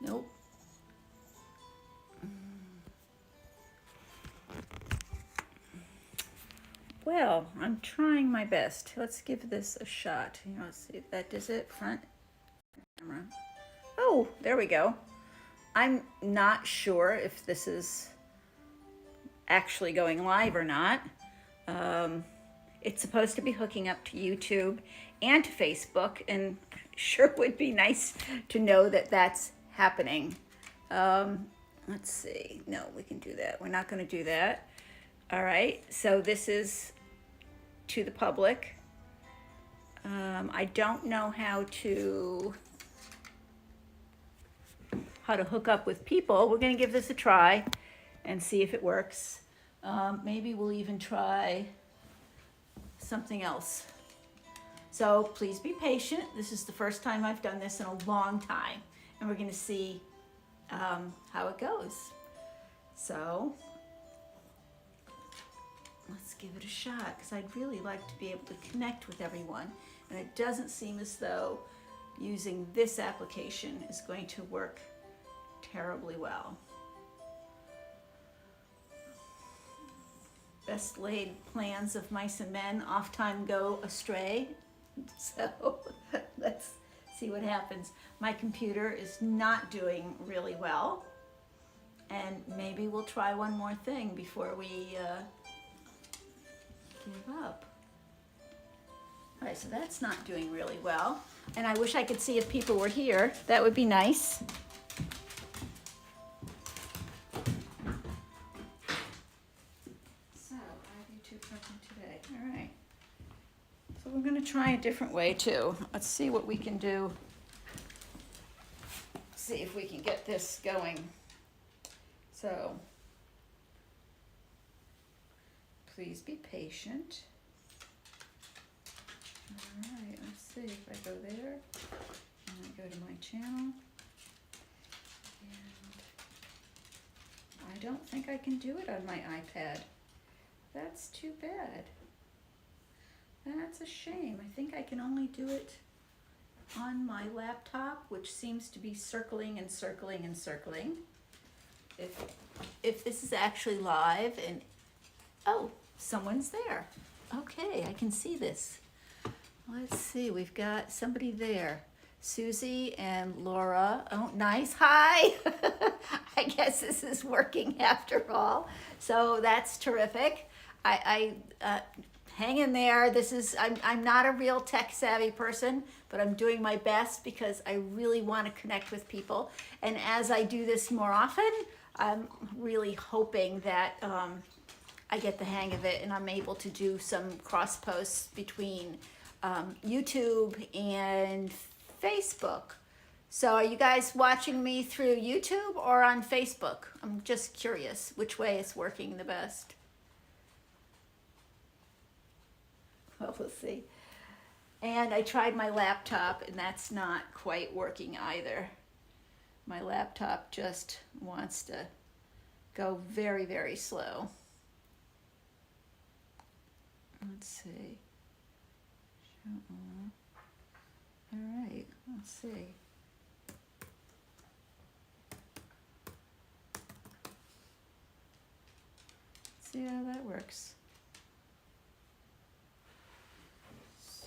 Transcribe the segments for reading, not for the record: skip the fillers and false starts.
Nope. Well, I'm trying my best. Let's give this a shot. Let's see if that does it. Front camera. Oh, there we go. I'm not sure if this is actually going live or not. It's supposed to be hooking up to YouTube and to Facebook, and sure would be nice to know that that's happening. Let's see. No, we can do that. We're not going to do that. All right. So this is to the public. I don't know how to hook up with people. We're going to give this a try and see if it works. Maybe we'll even try something else. So please be patient. This is the first time I've done this in a long time, and we're going to see how it goes. So let's give it a shot, because I'd really like to be able to connect with everyone, and it doesn't seem as though using this application is going to work terribly well. Best laid plans of mice and men oft-time go astray. So let's see what happens. My computer is not doing really well, and maybe we'll try one more thing before we give up. All right, so that's not doing really well, and I wish I could see if people were here. That would be nice. So we're going to try a different way too. Let's see what we can do. See if we can get this going. So please be patient. All right, let's see if I go there and I go to my channel. And I don't think I can do it on my iPad. That's too bad. That's a shame. I think I can only do it on my laptop, which seems to be circling and circling and circling. If this is actually live, and oh, someone's there. Okay, I can see this. Let's see, we've got somebody there. Susie and Laura. Oh, nice. Hi. I guess this is working after all. So that's terrific. Hang in there. I'm not a real tech savvy person, but I'm doing my best because I really want to connect with people. And as I do this more often, I'm really hoping that I get the hang of it and I'm able to do some cross posts between YouTube and Facebook. So are you guys watching me through YouTube or on Facebook? I'm just curious which way is working the best. Well, we'll see. And I tried my laptop, and that's not quite working either. My laptop just wants to go very, very slow. Let's see. All right, let's see. Let's see how that works.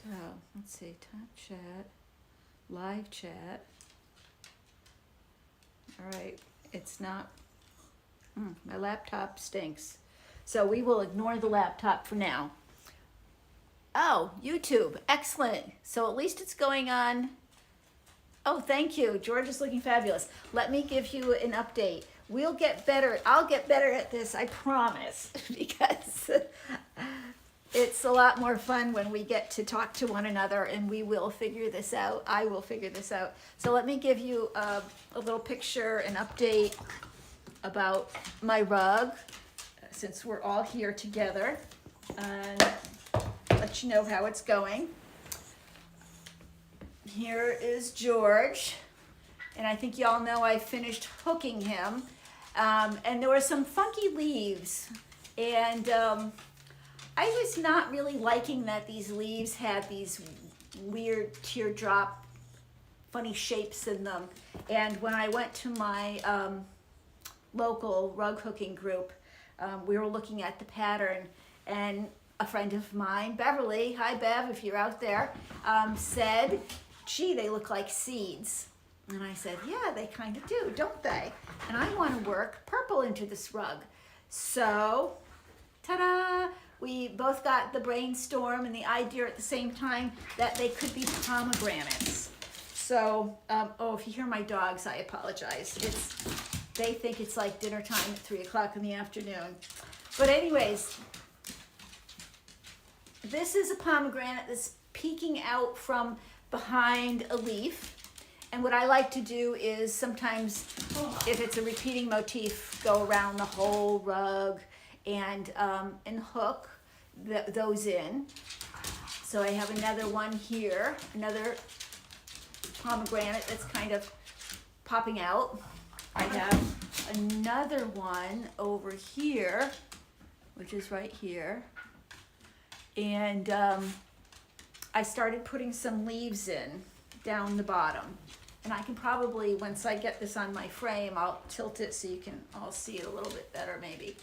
So, let's see, top chat, live chat. All right, it's not, my laptop stinks. So we will ignore the laptop for now. Oh, YouTube, excellent. So at least it's going on. Oh, thank you. George is looking fabulous. Let me give you an update. We'll get better. I'll get better at this, I promise, because it's a lot more fun when we get to talk to one another, and we will figure this out. I will figure this out. So let me give you a little picture, an update about my rug, since we're all here together, and let you know how it's going. Here is George, and I think y'all know I finished hooking him, and there were some funky leaves, and I was not really liking that these leaves had these weird teardrop funny shapes in them. And when I went to my local rug hooking group, we were looking at the pattern, and a friend of mine, Beverly, hi Bev, if you're out there, said, gee, they look like seeds. And I said, yeah, they kind of do, don't they? And I want to work purple into this rug. So, ta-da! We both got the brainstorm and the idea at the same time that they could be pomegranates. So, oh, if you hear my dogs, I apologize. They think it's like dinner time at 3 o'clock in the afternoon. But anyways, this is a pomegranate that's peeking out from behind a leaf. And what I like to do is sometimes, if it's a repeating motif, go around the whole rug and hook those in. So I have another one here, another pomegranate that's kind of popping out. I have another one over here, which is right here. And I started putting some leaves in down the bottom. And I can probably, once I get this on my frame, I'll tilt it so you can all see it a little bit better maybe.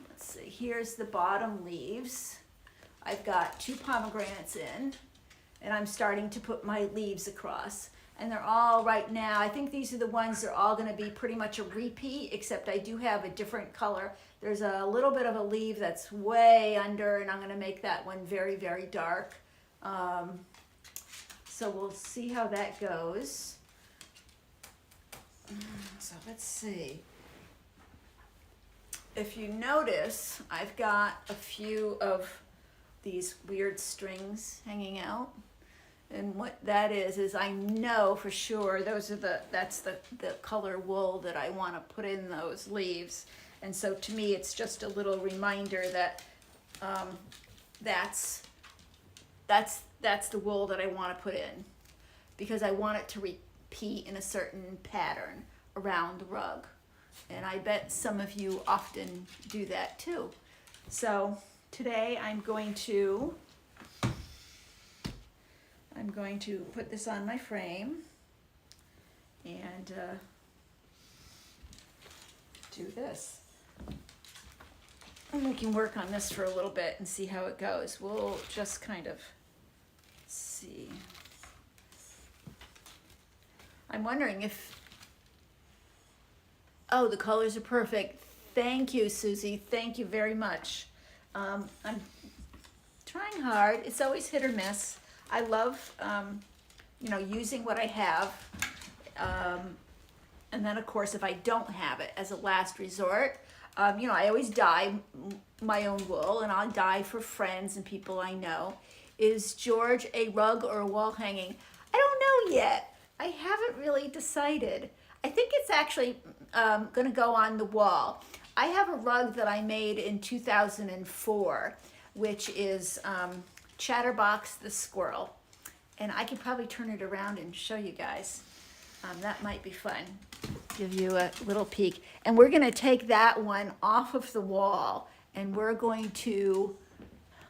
Let's see, here's the bottom leaves. I've got 2 pomegranates in, and I'm starting to put my leaves across. And they're all right now, I think these are the ones that are all gonna be pretty much a repeat, except I do have a different color. There's a little bit of a leaf that's way under, and I'm gonna make that one very, very dark. So we'll see how that goes. So let's see. If you notice, I've got a few of these weird strings hanging out. And what that is I know for sure that's the color wool that I want to put in those leaves. And so to me, it's just a little reminder that that's the wool that I want to put in, because I want it to repeat in a certain pattern around the rug. And I bet some of you often do that too. So today I'm going to put this on my frame and do this. And we can work on this for a little bit and see how it goes. We'll just kind of see. I'm wondering if, oh, the colors are perfect. Thank you, Susie. Thank you very much. I'm trying hard. It's always hit or miss. I love, using what I have. And then, of course, if I don't have it as a last resort, I always dye my own wool, and I'll dye for friends and people I know. Is George a rug or a wall hanging? I don't know yet. I haven't really decided. I think it's actually going to go on the wall. I have a rug that I made in 2004, which is Chatterbox the squirrel. And I could probably turn it around and show you guys. That might be fun. Give you a little peek. And we're going to take that one off of the wall, and we're going to,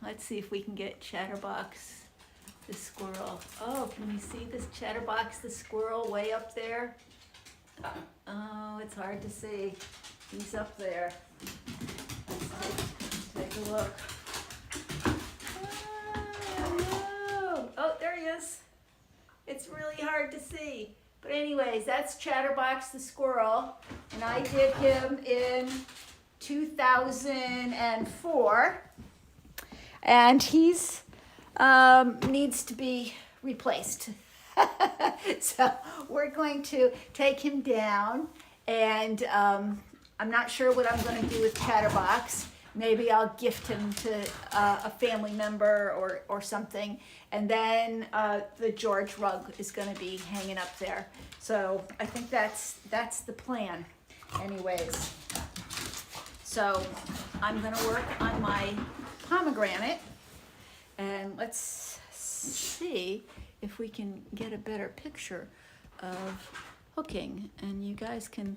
let's see if we can get Chatterbox the squirrel. Oh, can you see this Chatterbox the squirrel way up there? Oh, it's hard to see. He's up there. Let's take a look. Oh, there he is. It's really hard to see. But anyways, that's Chatterbox the squirrel. And I did him in 2004. And he's needs to be replaced. So we're going to take him down, and I'm not sure what I'm going to do with Chatterbox. Maybe I'll gift him to a family member or something. And then the George rug is going to be hanging up there. So I think that's the plan anyways. So I'm going to work on my pomegranate, and let's see if we can get a better picture of hooking, and you guys can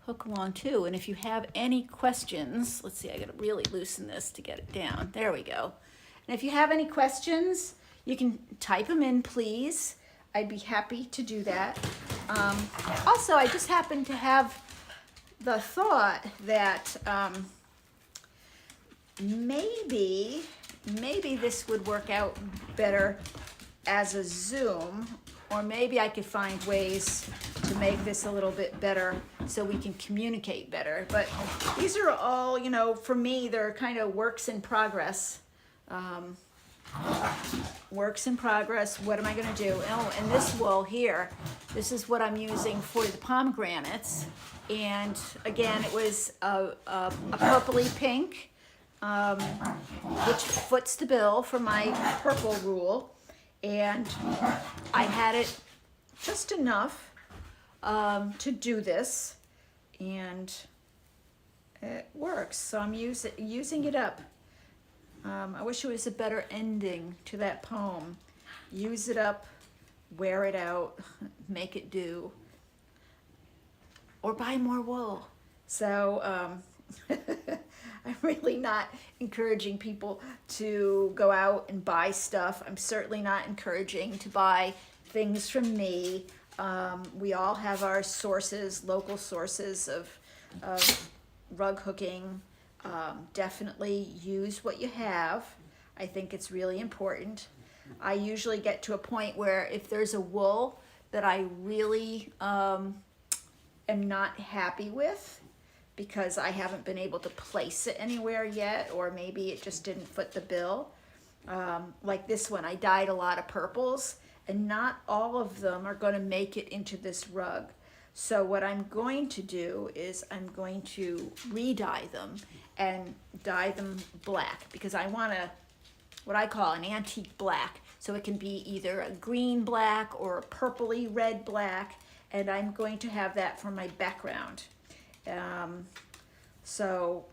hook along too. And if you have any questions, let's see, I gotta really loosen this to get it down. There we go. And if you have any questions, you can type them in, please. I'd be happy to do that. Also, I just happen to have the thought that maybe this would work out better as a Zoom, or maybe I could find ways to make this a little bit better so we can communicate better. But these are all, you know, for me, they're kind of works in progress. Works in progress. What am I going to do? Oh, and this wool here, this is what I'm using for the pomegranates. And again, it was a purpley pink, which foots the bill for my purple rule. And I had it just enough to do this, and it works. So I'm using it up. I wish it was a better ending to that poem. Use it up, wear it out, make it do, or buy more wool. So I'm really not encouraging people to go out and buy stuff. I'm certainly not encouraging to buy things from me. We all have our sources, local sources of rug hooking. Definitely use what you have. I think it's really important. I usually get to a point where if there's a wool that I really am not happy with, because I haven't been able to place it anywhere yet, or maybe it just didn't foot the bill. Like this one, I dyed a lot of purples, and not all of them are going to make it into this rug. So what I'm going to do is I'm going to re-dye them and dye them black, because I want what I call an antique black. So it can be either a green black or a purpley red black, and I'm going to have that for my background. So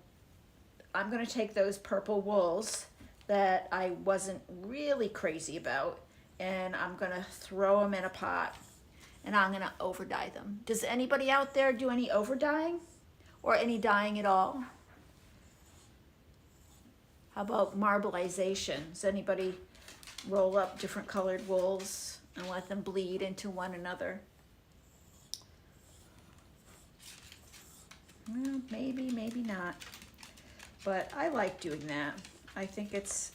I'm going to take those purple wools that I wasn't really crazy about, and I'm going to throw them in a pot, and I'm going to over dye them. Does anybody out there do any over dyeing or any dyeing at all? How about marbleization? Does anybody roll up different colored wools and let them bleed into one another? Well, maybe, maybe not. But I like doing that. I think it's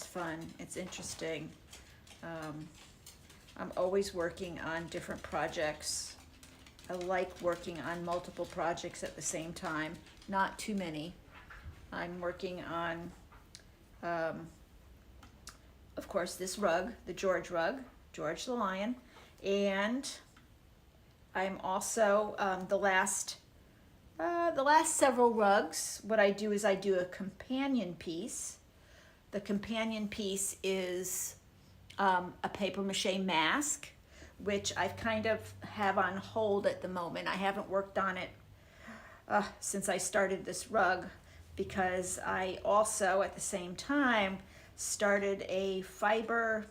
fun. It's interesting. I'm always working on different projects. I like working on multiple projects at the same time. Not too many. I'm working on, of course, this rug, the George rug, George the Lion, and I'm also the last several rugs. What I do is I do a companion piece. The companion piece is a paper mache mask, which I've kind of have on hold at the moment. I haven't worked on it since I started this rug, because I also at the same time started a fiber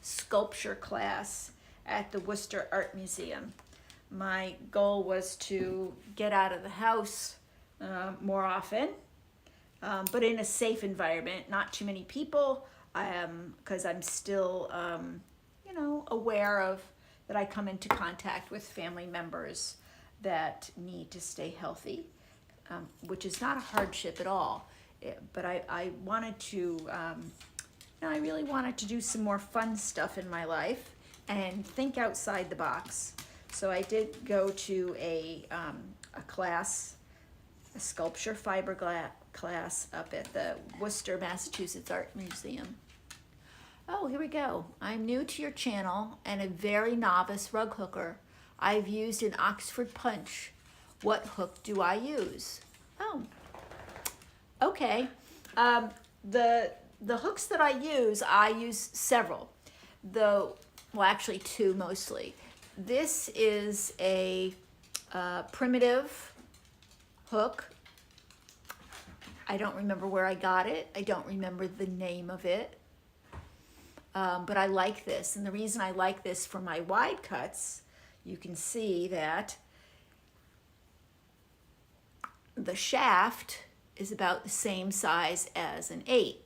sculpture class at the Worcester Art Museum. My goal was to get out of the house more often, but in a safe environment, not too many people, because I'm still, aware of that I come into contact with family members that need to stay healthy, which is not a hardship at all. But I wanted to, I really wanted to do some more fun stuff in my life and think outside the box. So I did go to a class, a sculpture fiberglass class up at the Worcester, Massachusetts Art Museum. Oh, here we go. I'm new to your channel and a very novice rug hooker. I've used an Oxford punch. What hook do I use? Oh, okay. The hooks that I use several. Actually two mostly. This is a primitive hook. I don't remember where I got it. I don't remember the name of it. But I like this. And the reason I like this for my wide cuts, you can see that the shaft is about the same size as an 8.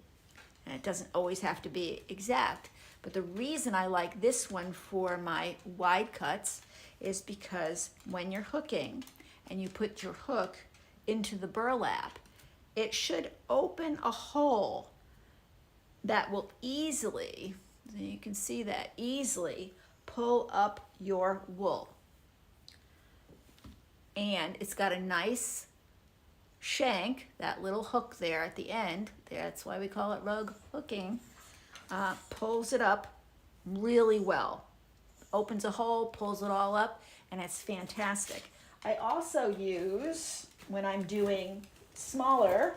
And it doesn't always have to be exact. But the reason I like this one for my wide cuts is because when you're hooking and you put your hook into the burlap, it should open a hole that will easily, you can see that, easily pull up your wool. And it's got a nice shank, that little hook there at the end, that's why we call it rug hooking, pulls it up really well. Opens a hole, pulls it all up, and it's fantastic. I also use, when I'm doing smaller,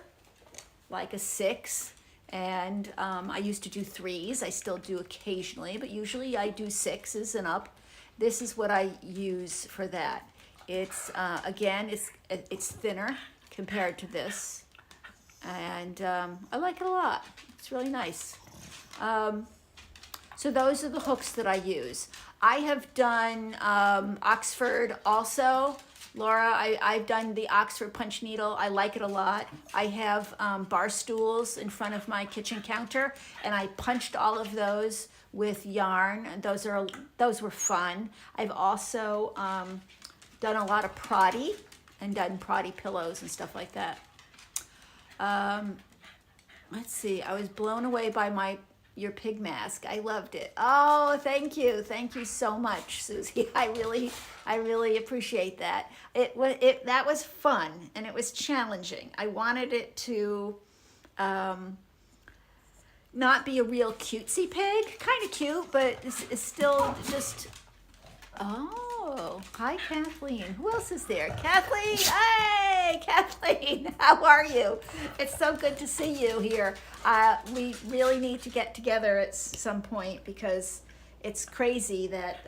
like a 6, and I used to do 3s, I still do occasionally, but usually I do 6s and up. This is what I use for that. It's, again, it's thinner compared to this, and I like it a lot. It's really nice. So those are the hooks that I use. I have done Oxford also. Laura, I've done the Oxford punch needle. I like it a lot. I have bar stools in front of my kitchen counter, and I punched all of those with yarn. Those were fun. I've also done a lot of Proddy and done Proddy pillows and stuff like that. Let's see. I was blown away by your pig mask. I loved it. Oh, thank you so much, Susie. I really appreciate that. That was fun, and it was challenging. I wanted it to not be a real cutesy pig. Kind of cute, but it's still just. Oh, hi Kathleen. Who else is there? Kathleen. Hey, Kathleen. How are you? It's so good to see you here. We really need to get together at some point, because it's crazy that,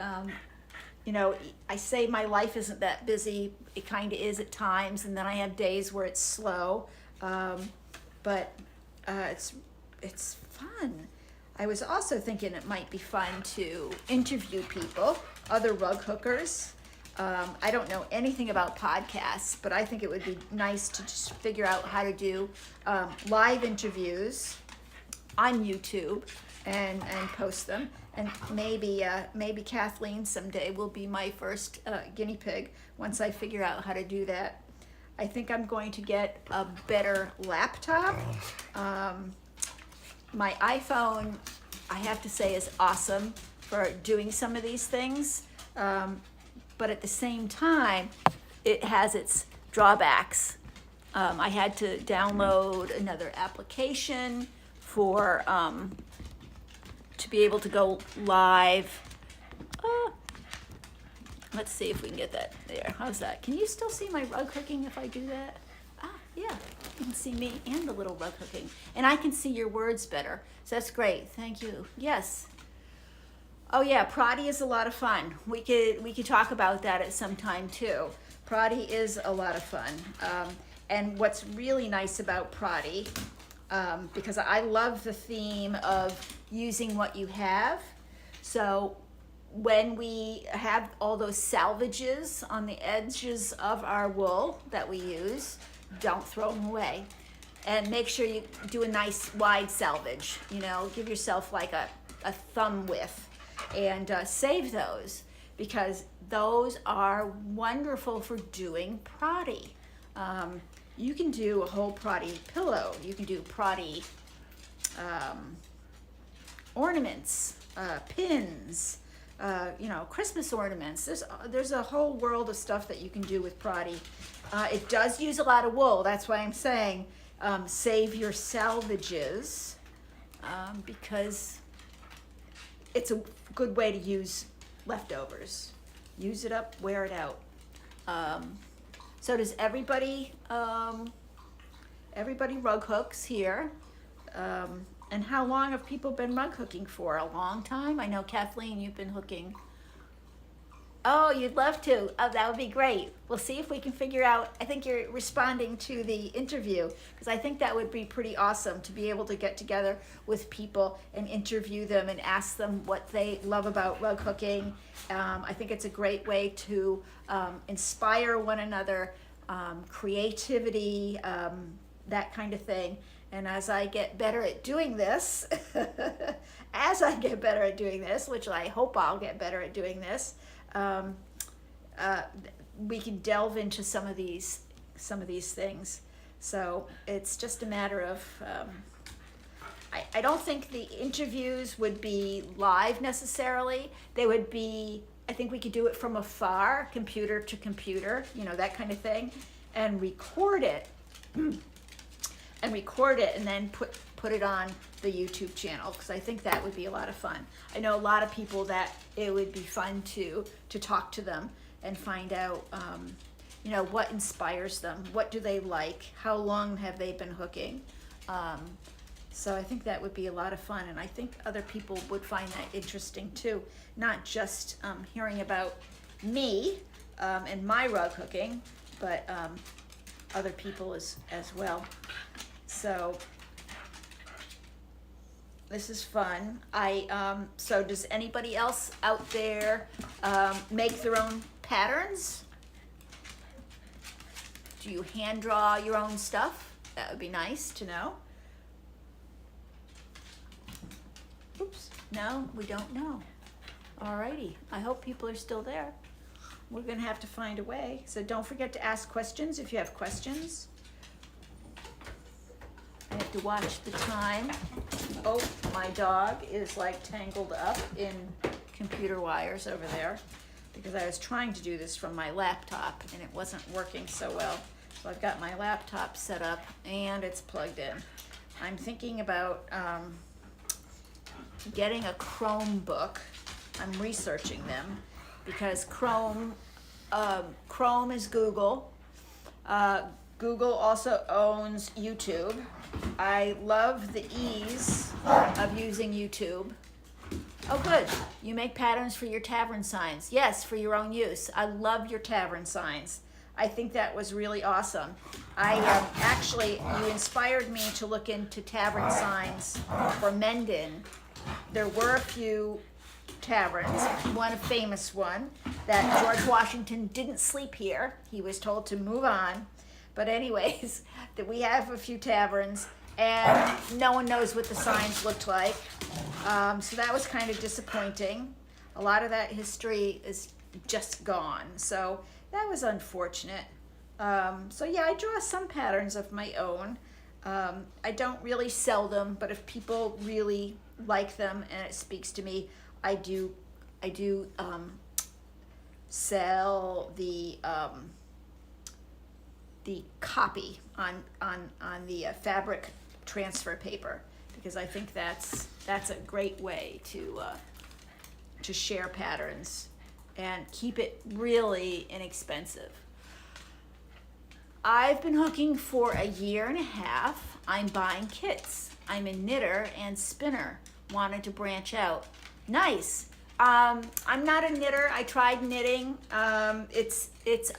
I say my life isn't that busy. It kind of is at times, and then I have days where it's slow. But it's fun. I was also thinking it might be fun to interview people, other rug hookers. I don't know anything about podcasts, but I think it would be nice to just figure out how to do live interviews on YouTube and post them. And maybe Kathleen someday will be my first guinea pig once I figure out how to do that. I think I'm going to get a better laptop. My iPhone, I have to say, is awesome for doing some of these things. But at the same time, it has its drawbacks. I had to download another application for to be able to go live. Let's see if we can get that there. How's that? Can you still see my rug hooking if I do that? Yeah, you can see me and the little rug hooking. And I can see your words better. So that's great. Thank you. Yes. Oh yeah, Proddy is a lot of fun. We could talk about that at some time too. Proddy is a lot of fun. And what's really nice about Proddy, because I love the theme of using what you have. So when we have all those salvages on the edges of our wool that we use, don't throw them away. And make sure you do a nice wide salvage. Give yourself like a thumb width, and save those, because those are wonderful for doing Proddy. You can do a whole Proddy pillow. You can do Proddy ornaments, pins, Christmas ornaments. There's a whole world of stuff that you can do with Proddy. It does use a lot of wool. That's why I'm saying save your salvages, because it's a good way to use leftovers. Use it up, wear it out. So does everybody rug hooks here. And how long have people been rug hooking for? A long time? I know, Kathleen, you've been hooking. Oh, you'd love to. Oh, that would be great. We'll see if we can figure out. I think you're responding to the interview, because I think that would be pretty awesome to be able to get together with people and interview them and ask them what they love about rug hooking. I think it's a great way to inspire one another, creativity, that kind of thing. And as I get better at doing this, as I get better at doing this, which I hope I'll get better at doing this, um, we can delve into some of these things. So it's just a matter of, I don't think the interviews would be live necessarily. They would be, I think we could do it from afar, computer to computer, you know, that kind of thing, and record it, and then put it on the YouTube channel, because I think that would be a lot of fun. I know a lot of people that it would be fun to talk to them and find out, you know, what inspires them, what do they like, how long have they been hooking. So I think that would be a lot of fun, and I think other people would find that interesting too, not just hearing about me and my rug hooking, but other people as well. So this is fun. So does anybody else out there make their own patterns? Do you hand draw your own stuff? That would be nice to know. Oops, no, we don't know. Alrighty, I hope people are still there. We're gonna have to find a way. So don't forget to ask questions if you have questions. I have to watch the time. Oh, my dog is like tangled up in computer wires over there, because I was trying to do this from my laptop and it wasn't working so well. So I've got my laptop set up and it's plugged in. I'm thinking about getting a Chromebook. I'm researching them because Chrome is Google. Google also owns YouTube. I love the ease of using YouTube. Oh, good. You make patterns for your tavern signs. Yes, for your own use. I love your tavern signs. I think that was really awesome. Actually, you inspired me to look into tavern signs for Mendon. There were a few taverns, one a famous one, that George Washington didn't sleep here. He was told to move on. But anyways, that we have a few taverns, and no one knows what the signs looked like. So that was kind of disappointing. A lot of that history is just gone. So that was unfortunate. So yeah, I draw some patterns of my own. I don't really sell them, but if people really like them and it speaks to me, I do sell the copy on the fabric transfer paper, because I think that's a great way to share patterns and keep it really inexpensive. I've been hooking for a year and a half. I'm buying kits. I'm a knitter and spinner. Wanted to branch out. Nice. I'm not a knitter. I tried knitting. It's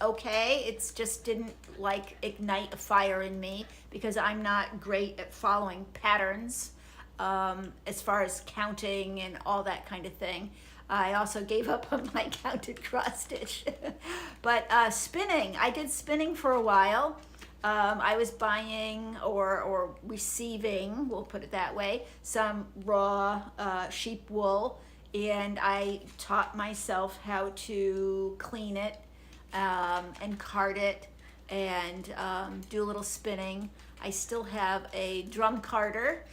okay. It's just didn't like ignite a fire in me, because I'm not great at following patterns as far as counting and all that kind of thing. I also gave up on my counted cross stitch. But spinning, I did spinning for a while. I was buying or receiving, we'll put it that way, some raw sheep wool, and I taught myself how to clean it and card it and do a little spinning. I still have a drum carder.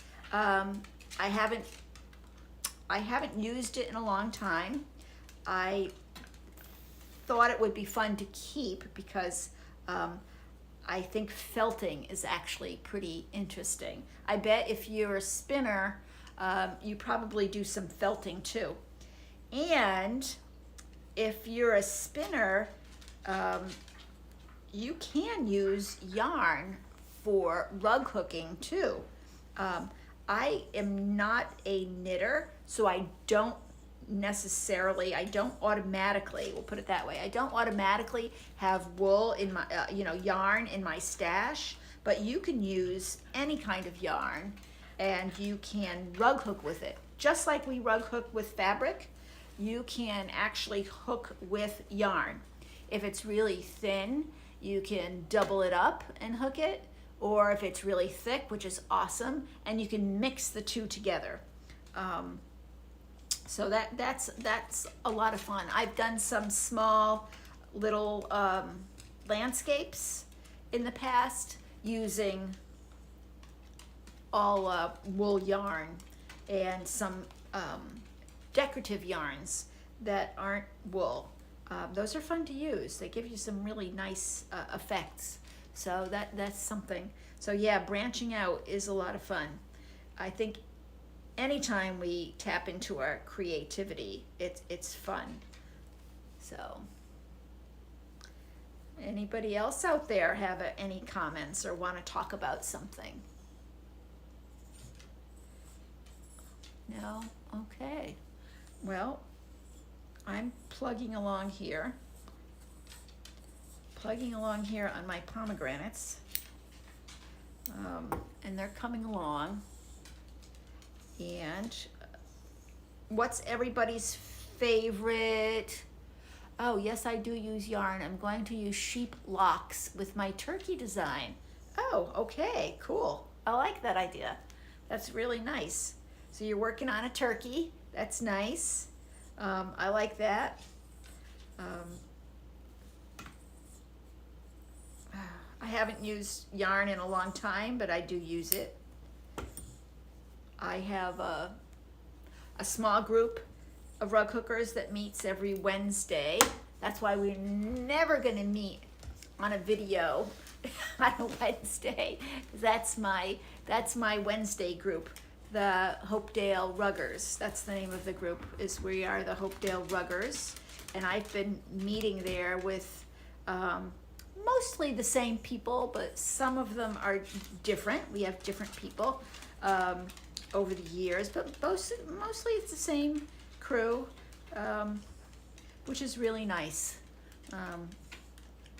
I haven't used it in a long time. I thought it would be fun to keep because I think felting is actually pretty interesting. I bet if you're a spinner, you probably do some felting too. And if you're a spinner, you can use yarn for rug hooking too. I am not a knitter, so I don't automatically, we'll put it that way, I don't automatically have wool in my, yarn in my stash, but you can use any kind of yarn and you can rug hook with it. Just like we rug hook with fabric, you can actually hook with yarn. If it's really thin, you can double it up and hook it, or if it's really thick, which is awesome, and you can mix the two together. So that's a lot of fun. I've done some small little landscapes in the past using all wool yarn and some decorative yarns that aren't wool. Those are fun to use. They give you some really nice effects. So that's something. So yeah, branching out is a lot of fun. I think anytime we tap into our creativity, it's fun. So anybody else out there have any comments or want to talk about something? No? Okay. Well, I'm plugging along here on my pomegranates, and they're coming along. And what's everybody's favorite? Oh, yes, I do use yarn. I'm going to use sheep locks with my turkey design. Oh, okay, cool. I like that idea. That's really nice. So you're working on a turkey. That's nice. I like that. I haven't used yarn in a long time, but I do use it. I have a small group of rug hookers that meets every Wednesday. That's why we're never going to meet on a video on a Wednesday. That's my Wednesday group, the Hopedale Ruggers. That's the name of the group. We are the Hopedale Ruggers, and I've been meeting there with mostly the same people, but some of them are different. We have different people over the years, but mostly it's the same crew, which is really nice.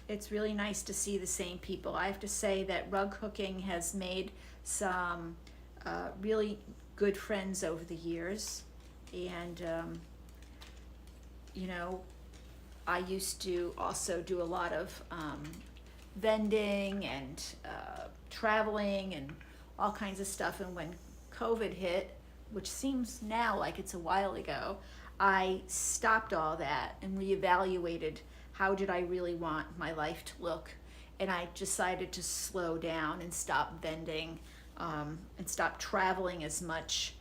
It's really nice to see the same people. I have to say that rug hooking has made some really good friends over the years, and I used to also do a lot of vending and traveling and all kinds of stuff. And when COVID hit, which seems now like it's a while ago, I stopped all that and reevaluated how did I really want my life to look. And I decided to slow down and stop vending and stop traveling as much.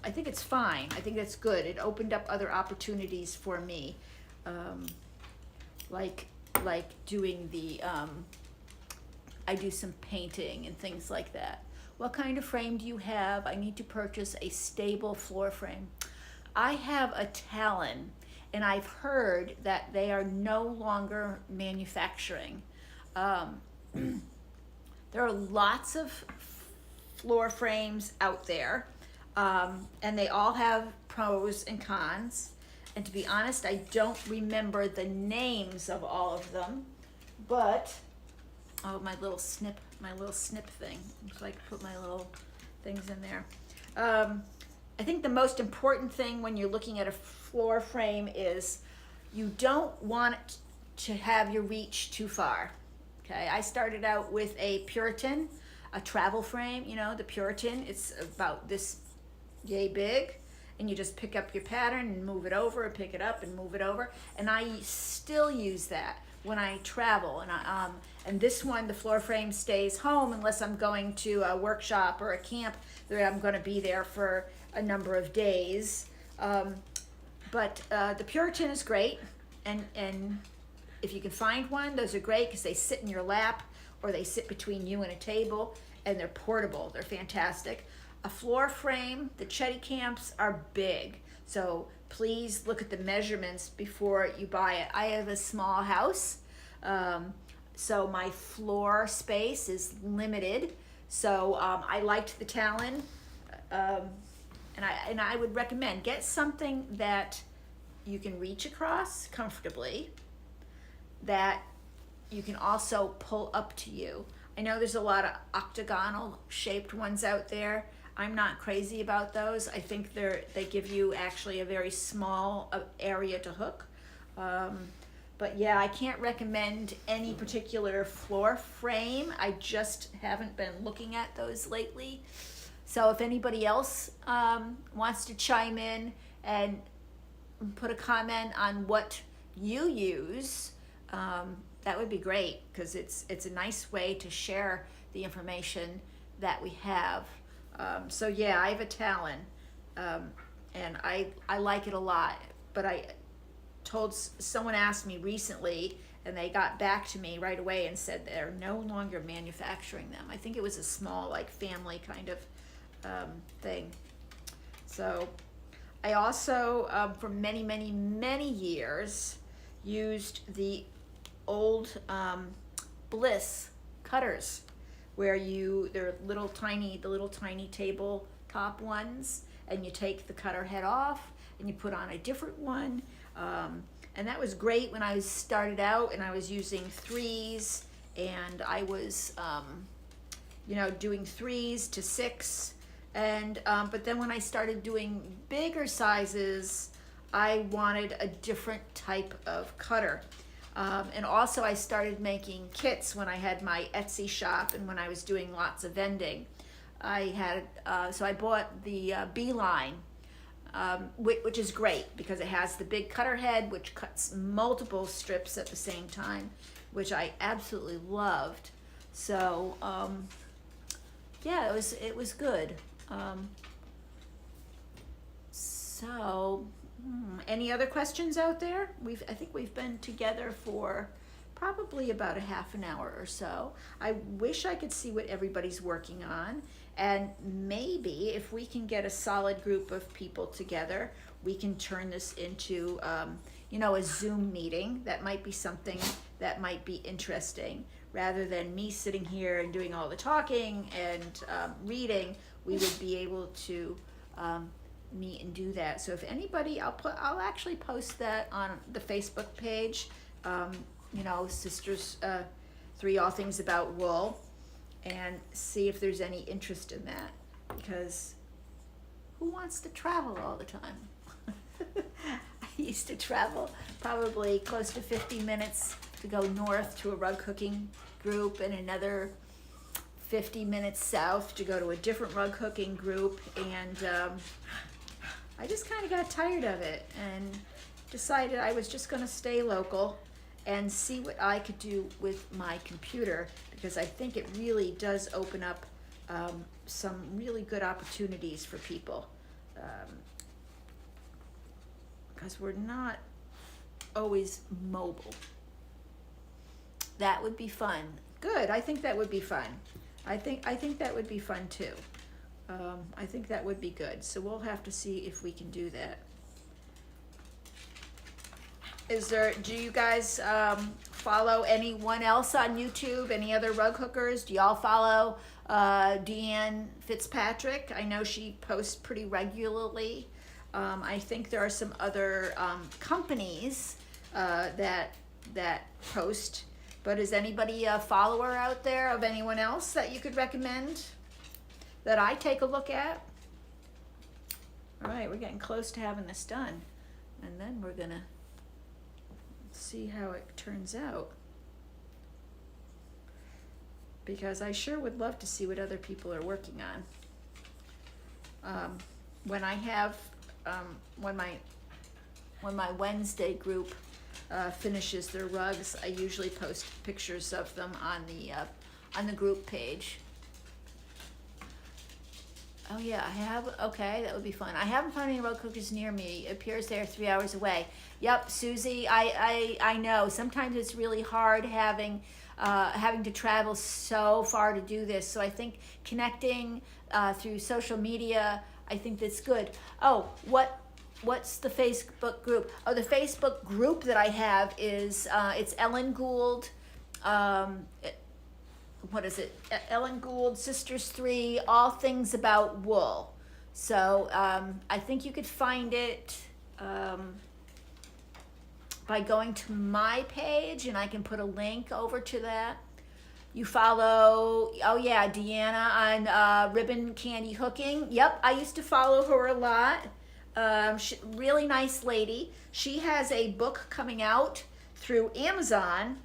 I think it's fine. I think that's good. It opened up other opportunities for me, like doing I do some painting and things like that. What kind of frame do you have? I need to purchase a stable floor frame. I have a Talon, and I've heard that they are no longer manufacturing. There are lots of floor frames out there, and they all have pros and cons. And to be honest, I don't remember the names of all of them, but my little snip thing, so I can put my little things in there. I think the most important thing when you're looking at a floor frame is you don't want it to have your reach too far. Okay, I started out with a Puritan, a travel frame. The Puritan, it's about this yay big, and you just pick up your pattern and move it over, and pick it up and move it over. And I still use that when I travel. And this one, the floor frame stays home unless I'm going to a workshop or a camp that I'm going to be there for a number of days. But the Puritan is great, and if you can find one, those are great because they sit in your lap or they sit between you and a table, and they're portable. They're fantastic. A floor frame, the Chetty Camps are big, so please look at the measurements before you buy it. I have a small house, so my floor space is limited. So I liked the Talon, and I would recommend get something that you can reach across comfortably, that you can also pull up to you. I know there's a lot of octagonal shaped ones out there. I'm not crazy about those. I think they give you actually a very small area to hook. But yeah, I can't recommend any particular floor frame. I just haven't been looking at those lately. So if anybody else wants to chime in and put a comment on what you use, that would be great, because it's a nice way to share the information that we have. So yeah, I have a Talon, and I like it a lot. But someone asked me recently, and they got back to me right away and said they're no longer manufacturing them. I think it was a small, like, family kind of thing. So I also, for many, many, many years, used the old Bliss cutters, where they're the little tiny tabletop ones, and you take the cutter head off and you put on a different one. And that was great when I started out and I was using 3s, and I was, doing 3s to 6. And but then when I started doing bigger sizes, I wanted a different type of cutter. And also I started making kits when I had my Etsy shop and when I was doing lots of vending. So I bought the Beeline, which is great because it has the big cutter head, which cuts multiple strips at the same time, which I absolutely loved. So yeah, it was good. Any other questions out there? I think we've been together for probably about a half an hour or so. I wish I could see what everybody's working on, and maybe if we can get a solid group of people together, we can turn this into a Zoom meeting. That might be something that might be interesting. Rather than me sitting here and doing all the talking and reading, we would be able to meet and do that. So if anybody, I'll actually post that on the Facebook page, Sisters 3 All Things About Wool, and see if there's any interest in that, because who wants to travel all the time? I used to travel probably close to 50 minutes to go north to a rug hooking group, and another 50 minutes south to go to a different rug hooking group, and I just kind of got tired of it and decided I was just going to stay local and see what I could do with my computer, because I think it really does open up some really good opportunities for people, because we're not always mobile. That would be fun. Good. I think that would be fun. I think that would be fun too. I think that would be good. So we'll have to see if we can do that. Do you guys follow anyone else on YouTube? Any other rug hookers? Do y'all follow Deanne Fitzpatrick? I know she posts pretty regularly. I think there are some other companies that post. But is anybody a follower out there of anyone else that you could recommend that I take a look at? All right, we're getting close to having this done, and then we're gonna see how it turns out, because I sure would love to see what other people are working on. When I have when my Wednesday group finishes their rugs, I usually post pictures of them on the group page. Oh yeah, I have. Okay, that would be fun. I haven't found any rug hookers near me. It appears they're 3 hours away. Yep, Susie, I know. Sometimes it's really hard having to travel so far to do this. So I think connecting through social media, I think that's good. Oh, what's the Facebook group? Oh, the Facebook group that I have is it's Ellen Gould. What is it? Ellen Gould, Sisters 3, All Things About Wool. So I think you could find it by going to my page, and I can put a link over to that. You follow, oh yeah, Deanna on Ribbon Candy Hooking. Yep, I used to follow her a lot. Really nice lady. She has a book coming out through Amazon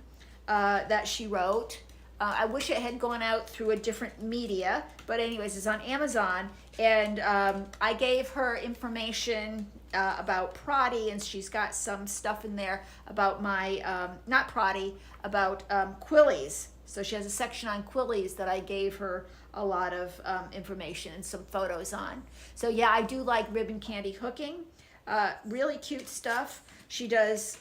that she wrote. I wish it had gone out through a different media, but anyways, it's on Amazon. And I gave her information about Prati, and she's got some stuff in there about my, not Prati, about Quillies. So she has a section on Quillies that I gave her a lot of information and some photos on. So yeah, I do like ribbon candy hooking. Really cute stuff. She does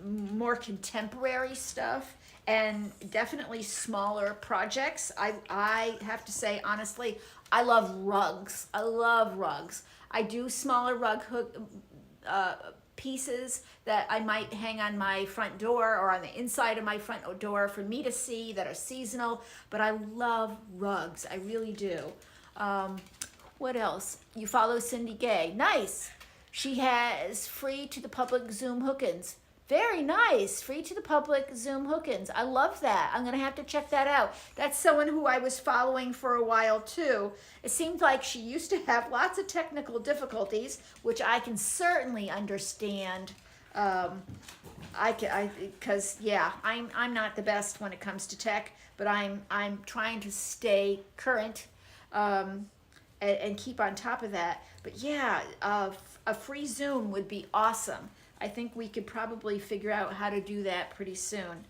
more contemporary stuff and definitely smaller projects. I have to say, honestly, I love rugs. I love rugs. I do smaller rug hook pieces that I might hang on my front door or on the inside of my front door for me to see that are seasonal, but I love rugs. I really do. What else? You follow Cindy Gay. Nice. She has free to the public Zoom hook-ins. Very nice. Free to the public Zoom hook-ins. I love that. I'm going to have to check that out. That's someone who I was following for a while too. It seemed like she used to have lots of technical difficulties, which I can certainly understand. Because yeah, I'm not the best when it comes to tech, but I'm trying to stay current and keep on top of that. But yeah, a free Zoom would be awesome. I think we could probably figure out how to do that pretty soon.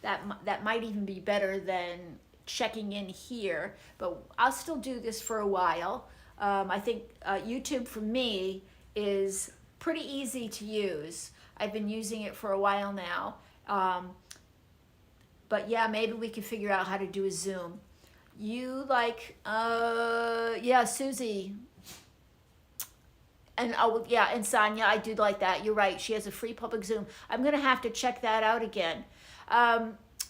That might even be better than checking in here, but I'll still do this for a while. I think YouTube for me is pretty easy to use. I've been using it for a while now. But yeah, maybe we could figure out how to do a Zoom. You like, yeah, Susie. And oh yeah, and Sonia, I do like that. You're right. She has a free public Zoom. I'm gonna have to check that out again.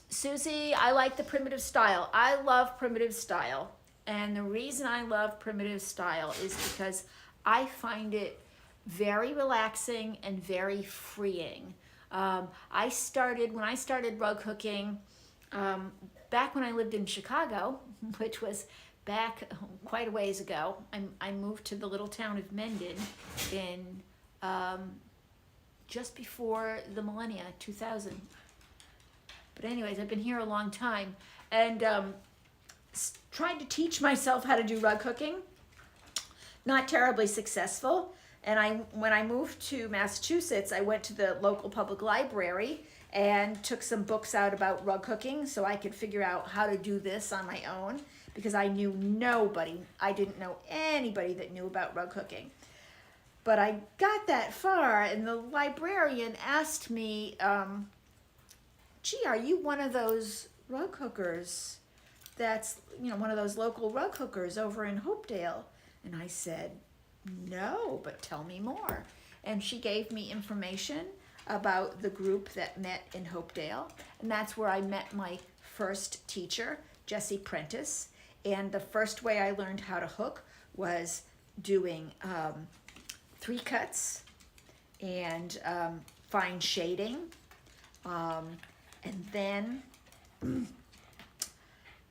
Susie, I like the primitive style. I love primitive style, and the reason I love primitive style is because I find it very relaxing and very freeing. When I started rug hooking back when I lived in Chicago, which was back quite a ways ago. I moved to the little town of Mendon in just before the millennia, 2000. But anyways, I've been here a long time, and tried to teach myself how to do rug hooking. Not terribly successful. And when I moved to Massachusetts, I went to the local public library and took some books out about rug hooking so I could figure out how to do this on my own, because I knew nobody. I didn't know anybody that knew about rug hooking. But I got that far, and the librarian asked me, gee, are you one of those rug hookers that's, one of those local rug hookers over in Hopedale? And I said, no, but tell me more. And she gave me information about the group that met in Hopedale, and that's where I met my first teacher, Jessie Prentice. And the first way I learned how to hook was doing 3 cuts and fine shading. And then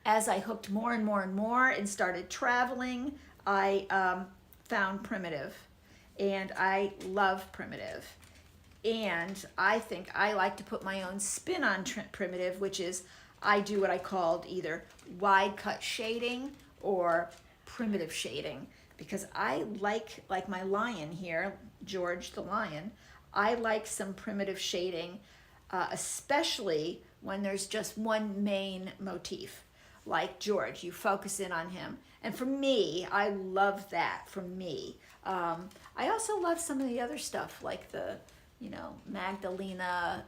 as I hooked more and more and more and started traveling, I found primitive, and I love primitive. And I think I like to put my own spin on primitive, which is I do what I called either wide cut shading or primitive shading, because I like my lion here, George the lion, I like some primitive shading, especially when there's just one main motif. Like George, you focus in on him. And for me, I love that for me. I also love some of the other stuff, like the, Magdalena,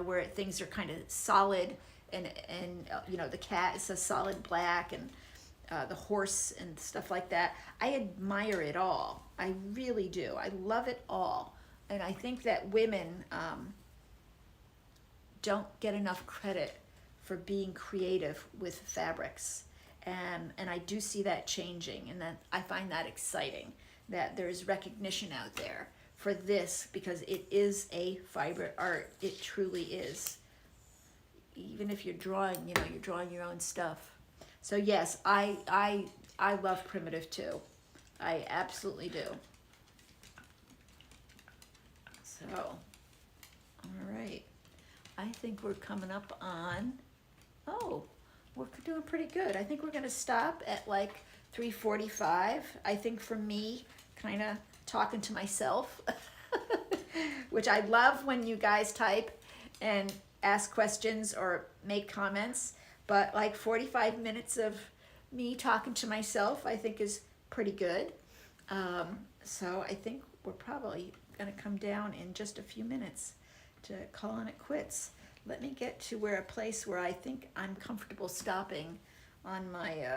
where things are kind of solid, and the cat is a solid black, and the horse and stuff like that. I admire it all. I really do. I love it all. And I think that women don't get enough credit for being creative with fabrics. And I do see that changing, and that I find that exciting, that there's recognition out there for this, because it is a fiber art. It truly is. Even if you're drawing, you're drawing your own stuff. So yes, I love primitive too. I absolutely do. So I think we're coming up on, oh, we're doing pretty good. I think we're gonna stop at like 3:45. I think for me, kind of talking to myself, which I love when you guys type and ask questions or make comments, but like 45 minutes of me talking to myself, I think is pretty good. So I think we're probably gonna come down in just a few minutes to calling it quits. Let me get to where a place where I think I'm comfortable stopping on my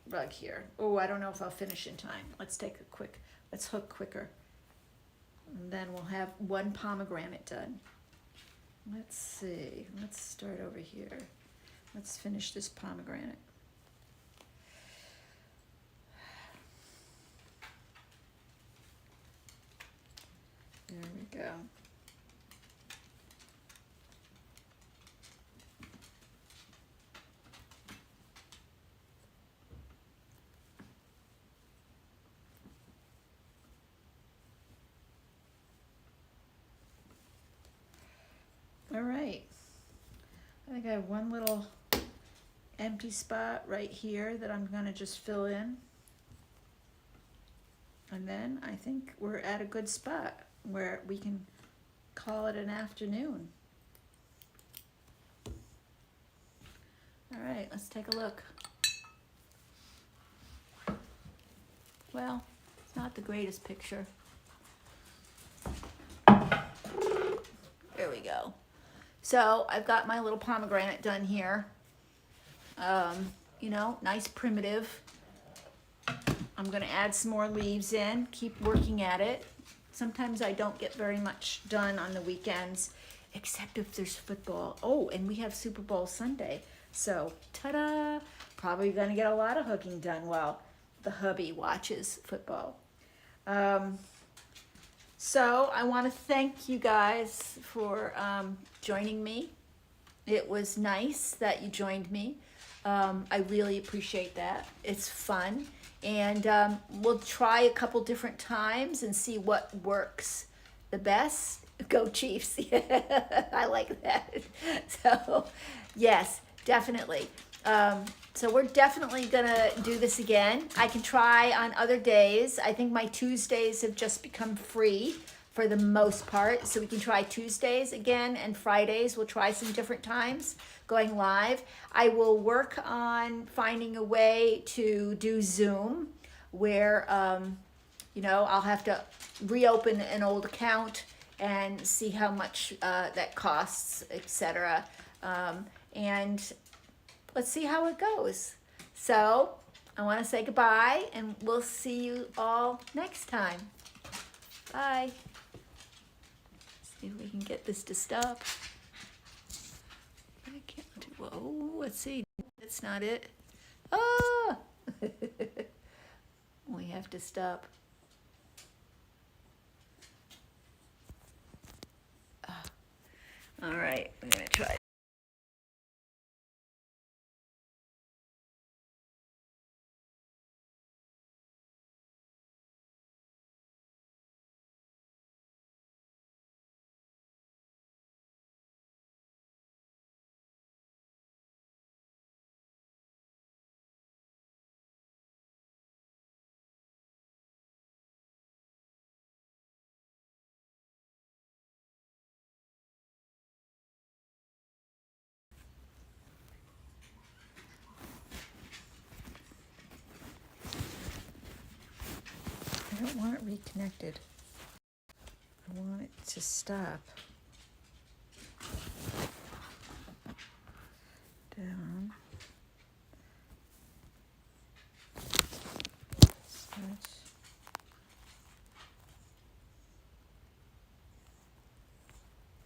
rug here. Oh, I don't know if I'll finish in time. Let's hook quicker. And then we'll have one pomegranate done. Let's see, let's start over here. Let's finish this pomegranate. There we go. All right. I think I have one little empty spot right here that I'm gonna just fill in. And then I think we're at a good spot where we can call it an afternoon. All right, let's take a look. Well, it's not the greatest picture. There we go. So I've got my little pomegranate done here. You know, nice primitive. I'm gonna add some more leaves in, keep working at it. Sometimes I don't get very much done on the weekends, except if there's football. Oh, and we have Super Bowl Sunday. So, ta-da! Probably gonna get a lot of hooking done while the hubby watches football. So I want to thank you guys for joining me. It was nice that you joined me. I really appreciate that. It's fun. And we'll try a couple different times and see what works the best. Go Chiefs. I like that. So, yes, definitely. So we're definitely gonna do this again. I can try on other days. I think my Tuesdays have just become free for the most part. So we can try Tuesdays again, and Fridays we'll try some different times going live. I will work on finding a way to do Zoom where, you know, I'll have to reopen an old account and see how much that costs, etc. And let's see how it goes. So I want to say goodbye, and we'll see you all next time. Bye. See if we can get this to stop. I can't do, whoa, let's see. That's not it. Ah! We have to stop. All right, I'm gonna try. I don't want it reconnected. I want it to stop.